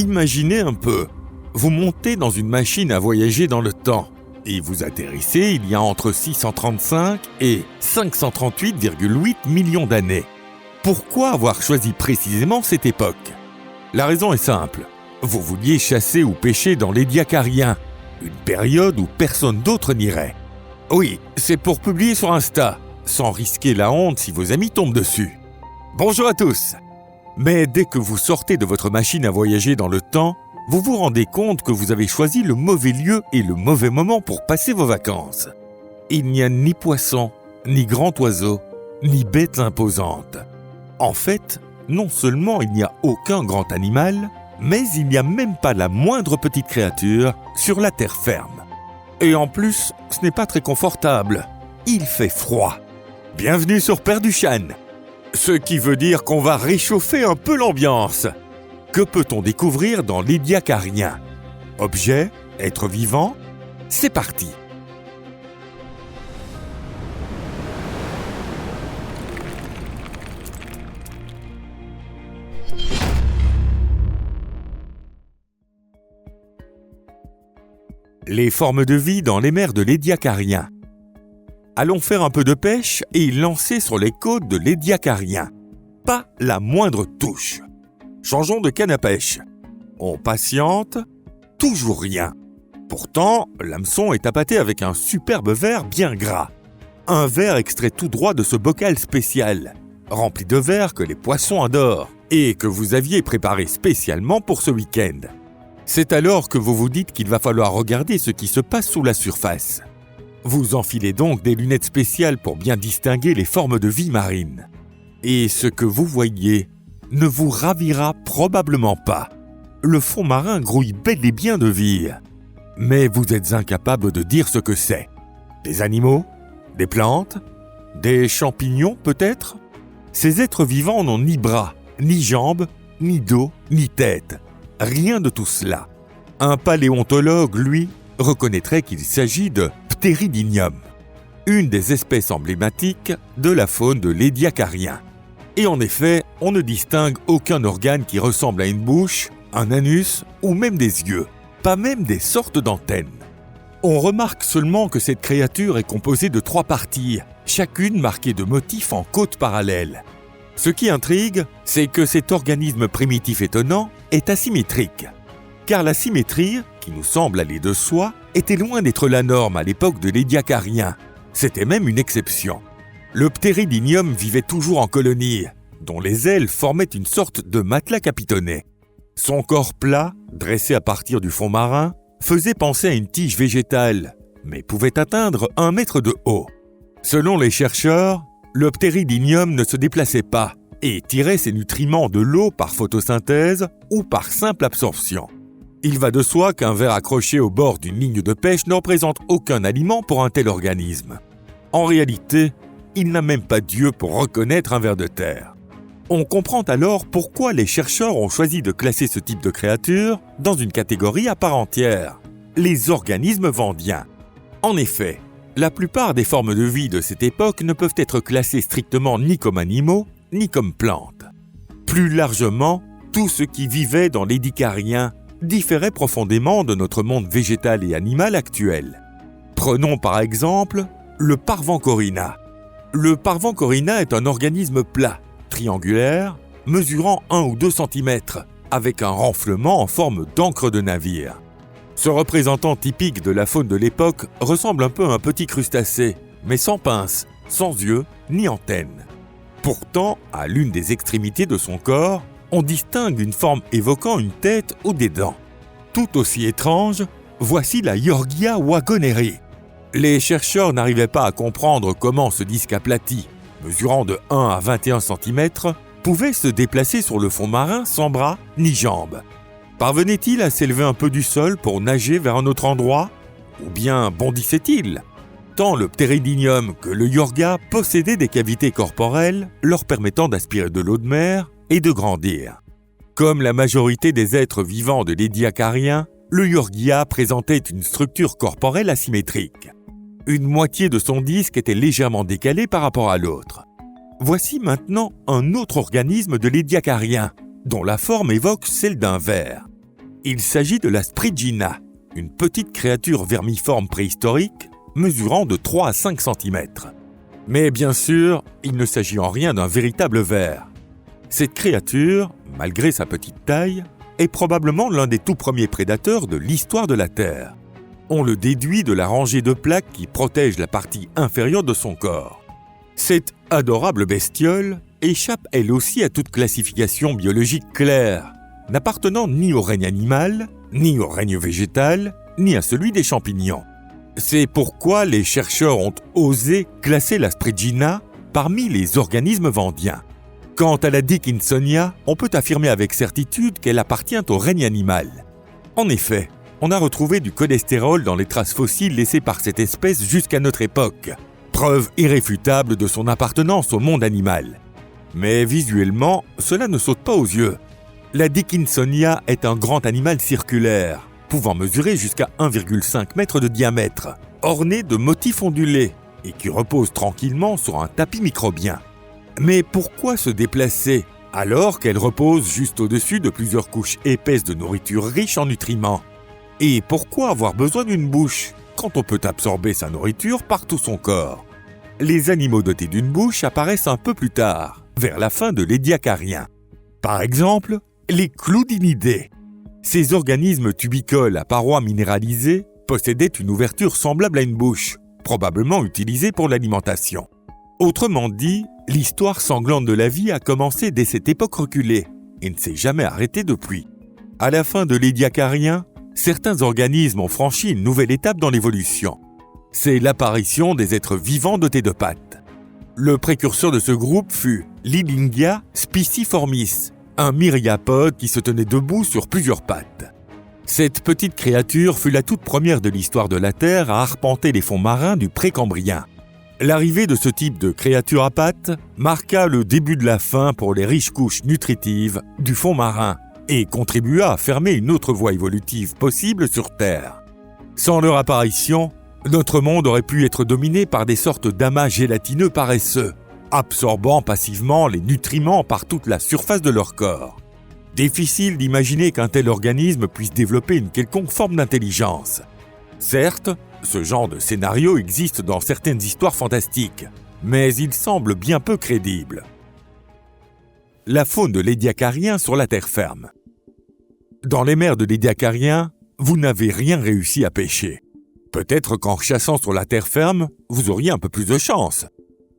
Imaginez un peu, vous montez dans une machine à voyager dans le temps et vous atterrissez il y a entre 635 et 538,8 millions d'années. Pourquoi avoir choisi précisément cette époque ? La raison est simple. Vous vouliez chasser ou pêcher dans l'Édiacarien, une période où personne d'autre n'irait. Oui, c'est pour publier sur Insta, sans risquer la honte si vos amis tombent dessus. Bonjour à tous. Mais dès que vous sortez de votre machine à voyager dans le temps, vous vous rendez compte que vous avez choisi le mauvais lieu et le mauvais moment pour passer vos vacances. Il n'y a ni poisson, ni grand oiseau, ni bêtes imposantes. En fait, non seulement il n'y a aucun grand animal, mais il n'y a même pas la moindre petite créature sur la terre ferme. Et en plus, ce n'est pas très confortable. Il fait froid. Bienvenue sur Perduchan. Ce qui veut dire qu'on va réchauffer un peu l'ambiance. Que peut-on découvrir dans l'Édiacarien ? Objets ? Êtres vivants ? C'est parti. Les formes de vie dans les mers de l'Édiacarien. Allons faire un peu de pêche et lancer sur les côtes de l'Édiacarien. Pas la moindre touche. Changeons de canne à pêche. On patiente, toujours rien. Pourtant, l'hameçon est appâté avec un superbe verre bien gras. Un verre extrait tout droit de ce bocal spécial, rempli de verre que les poissons adorent et que vous aviez préparé spécialement pour ce week-end. C'est alors que vous vous dites qu'il va falloir regarder ce qui se passe sous la surface. Vous enfilez donc des lunettes spéciales pour bien distinguer les formes de vie marine. Et ce que vous voyez ne vous ravira probablement pas. Le fond marin grouille bel et bien de vie. Mais vous êtes incapable de dire ce que c'est. Des animaux ? Des plantes ? Des champignons peut-être ? Ces êtres vivants n'ont ni bras, ni jambes, ni dos, ni tête. Rien de tout cela. Un paléontologue, lui, reconnaîtrait qu'il s'agit de Pteridinium, une des espèces emblématiques de la faune de l'Édiacarien. Et en effet, on ne distingue aucun organe qui ressemble à une bouche, un anus ou même des yeux, pas même des sortes d'antennes. On remarque seulement que cette créature est composée de 3 parties, chacune marquée de motifs en côte parallèle. Ce qui intrigue, c'est que cet organisme primitif étonnant est asymétrique. Car la symétrie, qui nous semble aller de soi, était loin d'être la norme à l'époque de l'Édiacarien. C'était même une exception. Le Pteridinium vivait toujours en colonie, dont les ailes formaient une sorte de matelas capitonné. Son corps plat, dressé à partir du fond marin, faisait penser à une tige végétale, mais pouvait atteindre 1 mètre de haut. Selon les chercheurs, le Pteridinium ne se déplaçait pas et tirait ses nutriments de l'eau par photosynthèse ou par simple absorption. Il va de soi qu'un ver accroché au bord d'une ligne de pêche ne représente aucun aliment pour un tel organisme. En réalité, il n'a même pas d'yeux pour reconnaître un ver de terre. On comprend alors pourquoi les chercheurs ont choisi de classer ce type de créature dans une catégorie à part entière, les organismes vendiens. En effet, la plupart des formes de vie de cette époque ne peuvent être classées strictement ni comme animaux, ni comme plantes. Plus largement, tout ce qui vivait dans l'Édiacarien différait profondément de notre monde végétal et animal actuel. Prenons par exemple le Parvancorina. Le Parvancorina est un organisme plat, triangulaire, mesurant 1 ou 2 cm, avec un renflement en forme d'ancre de navire. Ce représentant typique de la faune de l'époque ressemble un peu à un petit crustacé, mais sans pince, sans yeux ni antennes. Pourtant, à l'une des extrémités de son corps, on distingue une forme évoquant une tête ou des dents. Tout aussi étrange, voici la Yorgia wagoneri. Les chercheurs n'arrivaient pas à comprendre comment ce disque aplati, mesurant de 1 à 21 cm, pouvait se déplacer sur le fond marin sans bras ni jambes. Parvenait-il à s'élever un peu du sol pour nager vers un autre endroit ? Ou bien bondissait-il ? Tant le Pteridinium que le Yorgia possédaient des cavités corporelles leur permettant d'aspirer de l'eau de mer et de grandir. Comme la majorité des êtres vivants de l'Édiacarien, le Yorgia présentait une structure corporelle asymétrique. Une moitié de son disque était légèrement décalée par rapport à l'autre. Voici maintenant un autre organisme de l'Édiacarien, dont la forme évoque celle d'un ver. Il s'agit de la Sprigina, une petite créature vermiforme préhistorique mesurant de 3 à 5 cm. Mais bien sûr, il ne s'agit en rien d'un véritable ver. Cette créature, malgré sa petite taille, est probablement l'un des tout premiers prédateurs de l'histoire de la Terre. On le déduit de la rangée de plaques qui protège la partie inférieure de son corps. Cette adorable bestiole échappe elle aussi à toute classification biologique claire, n'appartenant ni au règne animal, ni au règne végétal, ni à celui des champignons. C'est pourquoi les chercheurs ont osé classer la Sprigina parmi les organismes vendiens. Quant à la Dickinsonia, on peut affirmer avec certitude qu'elle appartient au règne animal. En effet, on a retrouvé du cholestérol dans les traces fossiles laissées par cette espèce jusqu'à notre époque, preuve irréfutable de son appartenance au monde animal. Mais visuellement, cela ne saute pas aux yeux. La Dickinsonia est un grand animal circulaire, pouvant mesurer jusqu'à 1,5 m de diamètre, orné de motifs ondulés et qui repose tranquillement sur un tapis microbien. Mais pourquoi se déplacer alors qu'elle repose juste au-dessus de plusieurs couches épaisses de nourriture riche en nutriments? Et pourquoi avoir besoin d'une bouche quand on peut absorber sa nourriture par tout son corps? Les animaux dotés d'une bouche apparaissent un peu plus tard, vers la fin de l'Édiacarien. Par exemple, les Cloudinidés. Ces organismes tubicoles à parois minéralisées possédaient une ouverture semblable à une bouche, probablement utilisée pour l'alimentation. Autrement dit, l'histoire sanglante de la vie a commencé dès cette époque reculée et ne s'est jamais arrêtée depuis. À la fin de l'Édiacarien, certains organismes ont franchi une nouvelle étape dans l'évolution. C'est l'apparition des êtres vivants dotés de pattes. Le précurseur de ce groupe fut Lilingia spiciformis, un myriapode qui se tenait debout sur plusieurs pattes. Cette petite créature fut la toute première de l'histoire de la Terre à arpenter les fonds marins du Précambrien. L'arrivée de ce type de créature à pattes marqua le début de la fin pour les riches couches nutritives du fond marin et contribua à fermer une autre voie évolutive possible sur Terre. Sans leur apparition, notre monde aurait pu être dominé par des sortes d'amas gélatineux paresseux, absorbant passivement les nutriments par toute la surface de leur corps. Difficile d'imaginer qu'un tel organisme puisse développer une quelconque forme d'intelligence. Certes, ce genre de scénario existe dans certaines histoires fantastiques, mais il semble bien peu crédible. La faune de l'Édiacarien sur la terre ferme. Dans les mers de l'Édiacarien, vous n'avez rien réussi à pêcher. Peut-être qu'en chassant sur la terre ferme, vous auriez un peu plus de chance.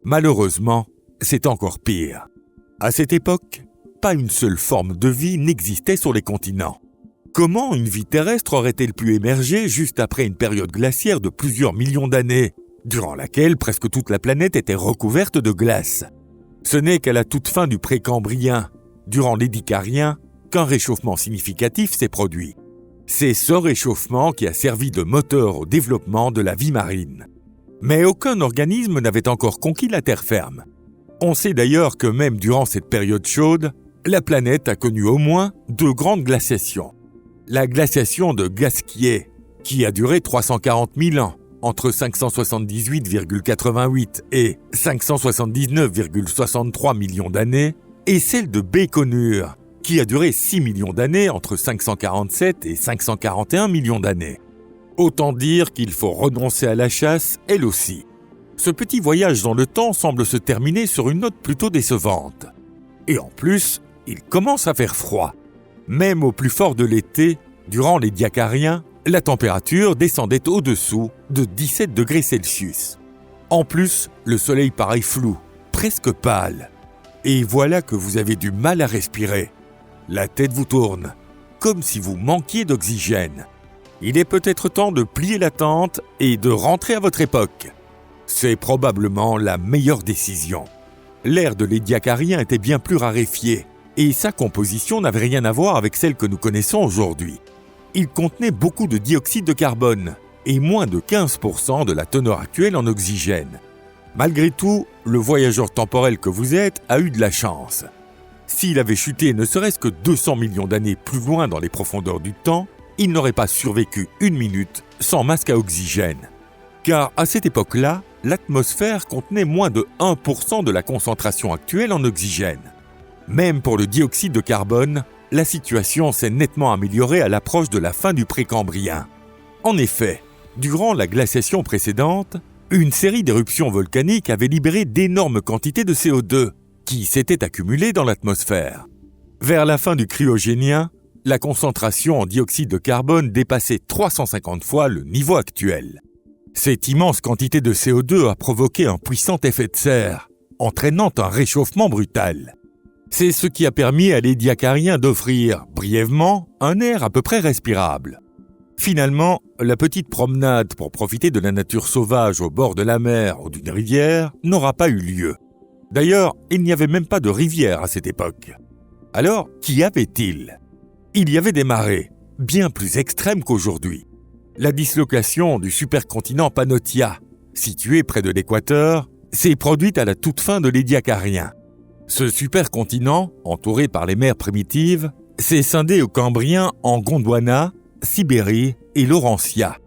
Malheureusement, c'est encore pire. À cette époque, pas une seule forme de vie n'existait sur les continents. Comment une vie terrestre aurait-elle pu émerger juste après une période glaciaire de plusieurs millions d'années, durant laquelle presque toute la planète était recouverte de glace? Ce n'est qu'à la toute fin du Précambrien, durant l'Édiacarien, qu'un réchauffement significatif s'est produit. C'est ce réchauffement qui a servi de moteur au développement de la vie marine. Mais aucun organisme n'avait encore conquis la terre ferme. On sait d'ailleurs que même durant cette période chaude, la planète a connu au moins 2 grandes glaciations. La glaciation de Gasquier, qui a duré 340 000 ans, entre 578,88 et 579,63 millions d'années, et celle de Béconur, qui a duré 6 millions d'années, entre 547 et 541 millions d'années. Autant dire qu'il faut renoncer à la chasse, elle aussi. Ce petit voyage dans le temps semble se terminer sur une note plutôt décevante. Et en plus, il commence à faire froid. Même au plus fort de l'été, durant l'Édiacarien, la température descendait au-dessous de 17 degrés Celsius. En plus, le soleil paraît flou, presque pâle. Et voilà que vous avez du mal à respirer. La tête vous tourne, comme si vous manquiez d'oxygène. Il est peut-être temps de plier la tente et de rentrer à votre époque. C'est probablement la meilleure décision. L'air de l'Édiacarien était bien plus raréfié et sa composition n'avait rien à voir avec celle que nous connaissons aujourd'hui. Il contenait beaucoup de dioxyde de carbone et moins de 15% de la teneur actuelle en oxygène. Malgré tout, le voyageur temporel que vous êtes a eu de la chance. S'il avait chuté ne serait-ce que 200 millions d'années plus loin dans les profondeurs du temps, il n'aurait pas survécu 1 minute sans masque à oxygène. Car à cette époque-là, l'atmosphère contenait moins de 1% de la concentration actuelle en oxygène. Même pour le dioxyde de carbone, la situation s'est nettement améliorée à l'approche de la fin du Précambrien. En effet, durant la glaciation précédente, une série d'éruptions volcaniques avait libéré d'énormes quantités de CO2 qui s'étaient accumulées dans l'atmosphère. Vers la fin du Cryogénien, la concentration en dioxyde de carbone dépassait 350 fois le niveau actuel. Cette immense quantité de CO2 a provoqué un puissant effet de serre, entraînant un réchauffement brutal. C'est ce qui a permis à l'Édiacarien d'offrir, brièvement, un air à peu près respirable. Finalement, la petite promenade pour profiter de la nature sauvage au bord de la mer ou d'une rivière n'aura pas eu lieu. D'ailleurs, il n'y avait même pas de rivière à cette époque. Alors, qu'y avait-il ? Il y avait des marées, bien plus extrêmes qu'aujourd'hui. La dislocation du supercontinent Pannotia, situé près de l'équateur, s'est produite à la toute fin de l'Édiacarien. Ce supercontinent, entouré par les mers primitives, s'est scindé au Cambrien en Gondwana, Sibérie et Laurentia.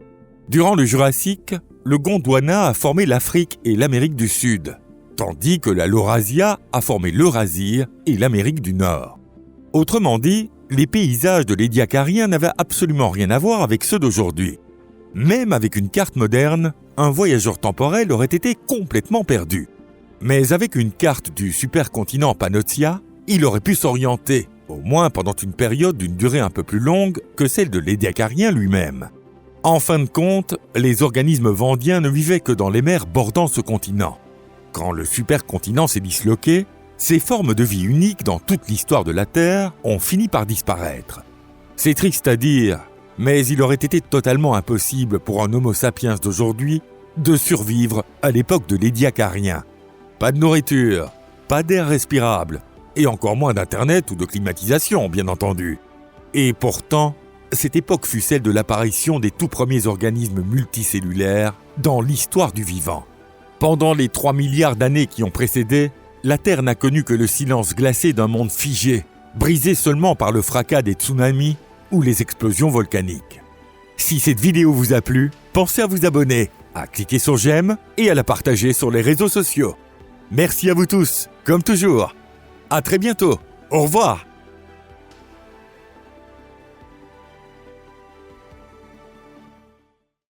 Durant le Jurassique, le Gondwana a formé l'Afrique et l'Amérique du Sud, tandis que la Laurasia a formé l'Eurasie et l'Amérique du Nord. Autrement dit, les paysages de l'Édiacarien n'avaient absolument rien à voir avec ceux d'aujourd'hui. Même avec une carte moderne, un voyageur temporel aurait été complètement perdu. Mais avec une carte du supercontinent Pannotia, il aurait pu s'orienter, au moins pendant une période d'une durée un peu plus longue que celle de l'Édiacarien lui-même. En fin de compte, les organismes vendiens ne vivaient que dans les mers bordant ce continent. Quand le supercontinent s'est disloqué, ces formes de vie uniques dans toute l'histoire de la Terre ont fini par disparaître. C'est triste à dire, mais il aurait été totalement impossible pour un Homo sapiens d'aujourd'hui de survivre à l'époque de l'Édiacarien. Pas de nourriture, pas d'air respirable, et encore moins d'internet ou de climatisation, bien entendu. Et pourtant, cette époque fut celle de l'apparition des tout premiers organismes multicellulaires dans l'histoire du vivant. Pendant les 3 milliards d'années qui ont précédé, la Terre n'a connu que le silence glacé d'un monde figé, brisé seulement par le fracas des tsunamis ou les explosions volcaniques. Si cette vidéo vous a plu, pensez à vous abonner, à cliquer sur j'aime et à la partager sur les réseaux sociaux. Merci à vous tous, comme toujours. À très bientôt. Au revoir.